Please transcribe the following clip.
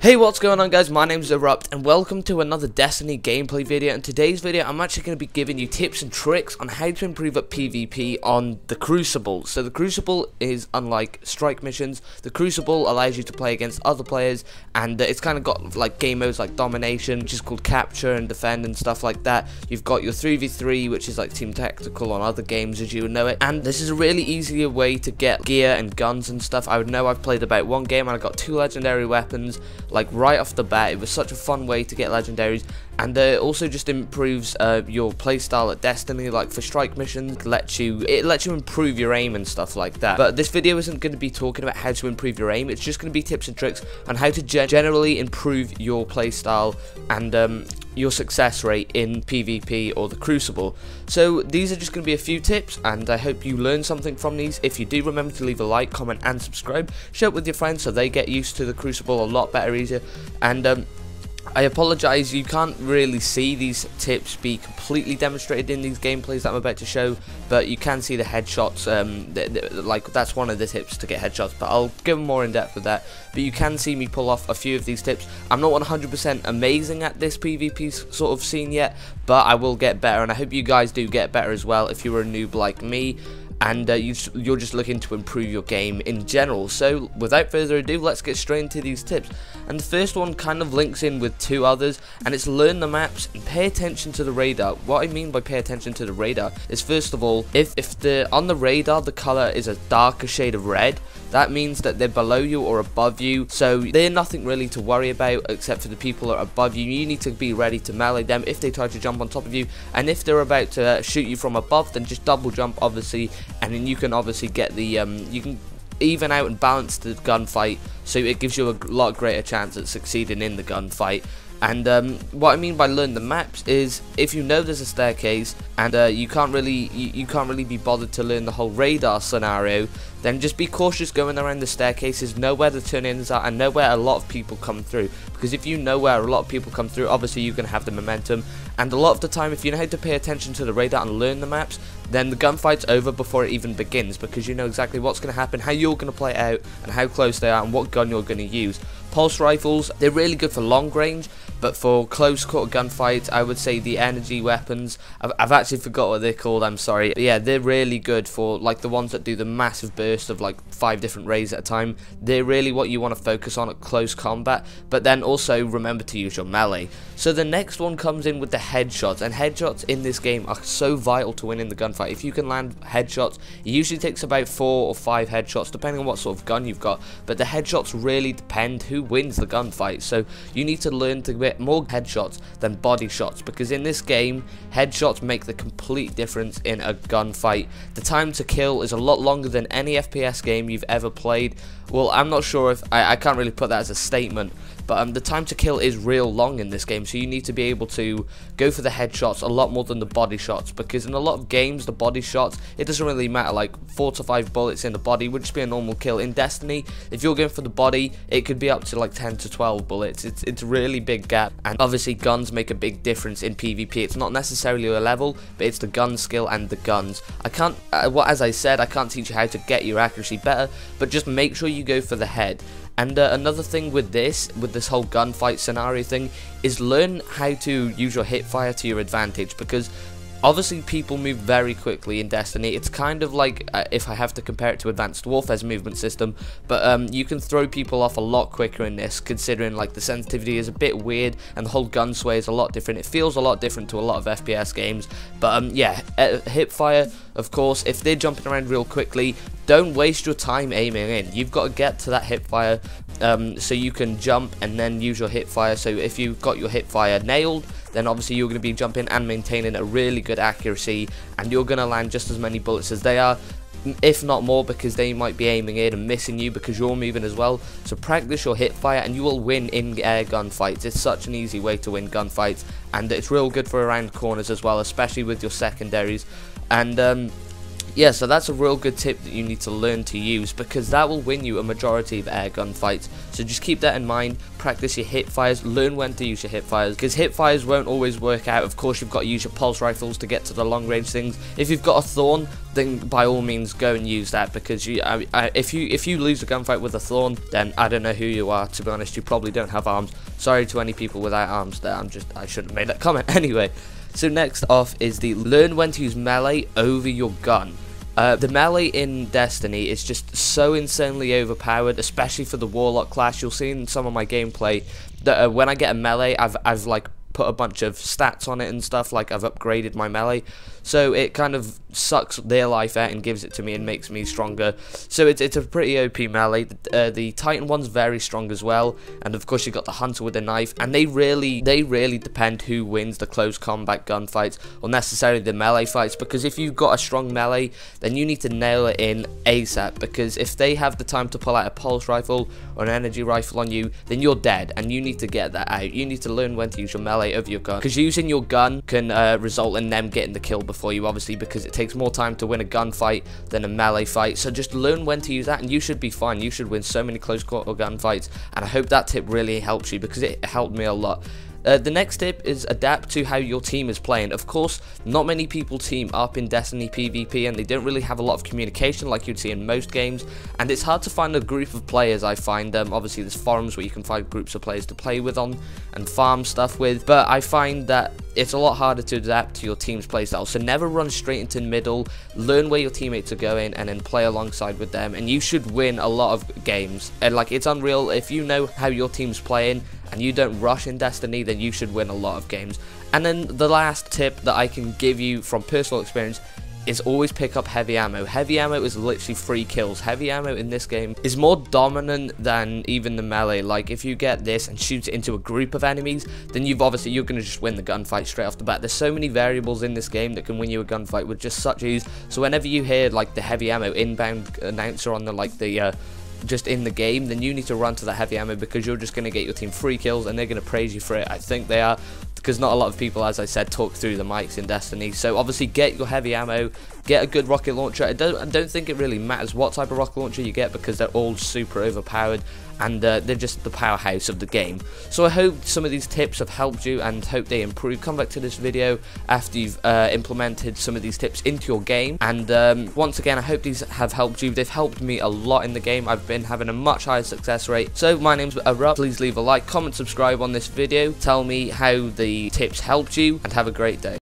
Hey, what's going on, guys? My name's Erupt and welcome to another Destiny gameplay video. In today's video I'm actually going to be giving you tips and tricks on how to improve up PvP on the Crucible. So the Crucible is unlike strike missions. The Crucible allows you to play against other players, and it's kind of got like game modes like domination, which is called capture and defend and stuff like that. You've got your 3v3, which is like team tactical on other games as you would know it, and this is a really easy way to get gear and guns and stuff. I would know I've played about one game and I got 2 legendary weapons like right off the bat. It was such a fun way to get legendaries, and it also just improves your playstyle at Destiny. Like for strike missions, it lets you improve your aim and stuff like that. But this video isn't going to be talking about how to improve your aim. It's just going to be tips and tricks on how to generally improve your playstyle and your success rate in PvP or the Crucible. So these are just going to be a few tips, and I hope you learn something from these. If you do, remember to leave a like, comment and subscribe. Share it with your friends so they get used to the Crucible a lot better, easier. And I apologize, you can't really see these tips be completely demonstrated in these gameplays that I'm about to show, but you can see the headshots. Like that's one of the tips to get headshots, but I'll go more in depth with that. But you can see me pull off a few of these tips. I'm not 100% amazing at this PvP sort of scene yet, but I will get better, and I hope you guys do get better as well if you're a noob like me and you're just looking to improve your game in general. So without further ado, let's get straight into these tips. And the first one kind of links in with 2 others, and it's learn the maps and pay attention to the radar. What I mean by pay attention to the radar is, first of all, if on the radar the color is a darker shade of red, that means that they're below you or above you, so they're nothing really to worry about except for the people that are above you. You need to be ready to melee them if they try to jump on top of you, and if they're about to shoot you from above, then just double jump obviously, and then you can obviously get the you can even out and balance the gunfight, so it gives you a lot greater chance at succeeding in the gunfight. And what I mean by learn the maps is, if you know there's a staircase and you can't really be bothered to learn the whole radar scenario, then just be cautious going around the staircases. Know where the turn-ins are and know where a lot of people come through, because if you know where a lot of people come through, obviously you're going to have the momentum. And a lot of the time, if you know how to pay attention to the radar and learn the maps, then the gunfight's over before it even begins, because you know exactly what's going to happen, how you're going to play it out, and how close they are, and what gun you're going to use. Pulse rifles, they're really good for long range, but for close quarter gunfights, I would say the energy weapons, I've actually forgot what they're called, I'm sorry. But yeah, they're really good for like the ones that do the massive burst of like 5 different rays at a time. They're really what you want to focus on at close combat, but then also remember to use your melee. So the next one comes in with the headshots, and headshots in this game are so vital to win in the gunfight. If you can land headshots, it usually takes about 4 or 5 headshots depending on what sort of gun you've got, but the headshots really depend who wins the gunfight. So you need to learn to get more headshots than body shots, because in this game headshots make the complete difference in a gunfight. The time to kill is a lot longer than any FPS game you've ever played. Well, I'm not sure if I can't really put that as a statement, but the time to kill is real long in this game, so you need to be able to go for the headshots a lot more than the body shots, because in a lot of games the body shots, it doesn't really matter, like 4 to 5 bullets in the body would just be a normal kill. In Destiny, if you're going for the body, it could be up to like 10 to 12 bullets. It's a really big gap, and obviously guns make a big difference in PvP. It's not necessarily a level, but it's the gun skill and the guns. I can't, as I said, I can't teach you how to get your accuracy better, but just make sure you go for the head. And another thing with this whole gunfight scenario thing is learn how to use your hipfire to your advantage, because obviously people move very quickly in Destiny. It's kind of like, if I have to compare it to Advanced Warfare's movement system, but you can throw people off a lot quicker in this, considering like the sensitivity is a bit weird and the whole gun sway is a lot different. It feels a lot different to a lot of FPS games, but yeah, hipfire, of course, if they're jumping around real quickly, don't waste your time aiming in. You've got to get to that hipfire so you can jump and then use your hipfire. So if you've got your hipfire nailed, then obviously you're going to be jumping and maintaining a really good accuracy, and you're going to land just as many bullets as they are, if not more, because they might be aiming in and missing you because you're moving as well. So practice your hipfire and you will win in air gunfights. It's such an easy way to win gunfights, and it's real good for around corners as well, especially with your secondaries. And Yeah, so that's a real good tip that you need to learn to use, because that will win you a majority of air gun fights. So just keep that in mind, practice your hip fires, learn when to use your hip fires, because hip fires won't always work out. Of course, you've got to use your pulse rifles to get to the long range things. If you've got a Thorn, then by all means go and use that, because if you lose a gunfight with a Thorn, then I don't know who you are, to be honest. You probably don't have arms. Sorry to any people without arms there, I shouldn't have made that comment. Anyway, so next off is the learn when to use melee over your gun. The melee in Destiny is just so insanely overpowered, especially for the Warlock class. You'll see in some of my gameplay that when I get a melee, I've like put a bunch of stats on it and stuff, like I've upgraded my melee, so it kind of sucks their life out and gives it to me and makes me stronger. So it's a pretty OP melee. The Titan one's very strong as well, and of course you got the Hunter with a knife, and they really depend who wins the close combat gunfights or necessarily the melee fights, because if you've got a strong melee, then you need to nail it in ASAP, because if they have the time to pull out a pulse rifle or an energy rifle on you, then you're dead, and you need to get that out. You need to learn when to use your melee of your gun, because using your gun can result in them getting the kill before you, obviously, because it takes more time to win a gunfight than a melee fight. So just learn when to use that, and you should be fine. You should win so many close quarter gunfights, and I hope that tip really helps you, because it helped me a lot. The next tip is adapt to how your team is playing. Of course, not many people team up in Destiny PvP, and they don't really have a lot of communication like you'd see in most games, and it's hard to find a group of players. I find obviously there's forums where you can find groups of players to play with on and farm stuff with, but I find that it's a lot harder to adapt to your team's playstyle. So never run straight into the middle, learn where your teammates are going, and then play alongside with them, and you should win a lot of games. And like, it's unreal if you know how your team's playing and you don't rush in Destiny, then you should win a lot of games. And then the last tip that I can give you from personal experience is always pick up heavy ammo. Heavy ammo is literally free kills. Heavy ammo in this game is more dominant than even the melee. Like, if you get this and shoot it into a group of enemies, then you're going to just win the gunfight straight off the bat. There's so many variables in this game that can win you a gunfight with just such ease. So whenever you hear like the heavy ammo inbound announcer on the just in the game, then you need to run to that heavy ammo, because you're just going to get your team free kills and they're going to praise you for it. I think they are, because not a lot of people, as I said, talk through the mics in Destiny. So obviously get your heavy ammo, get a good rocket launcher. I don't think it really matters what type of rocket launcher you get, because they're all super overpowered, and they're just the powerhouse of the game. So I hope some of these tips have helped you, and hope they improve. Come back to this video after you've implemented some of these tips into your game, and once again, I hope these have helped you. They've helped me a lot in the game. I've been having a much higher success rate. So my name's Erupt. Please leave a like, comment, subscribe on this video, tell me how the tips helped you, and have a great day.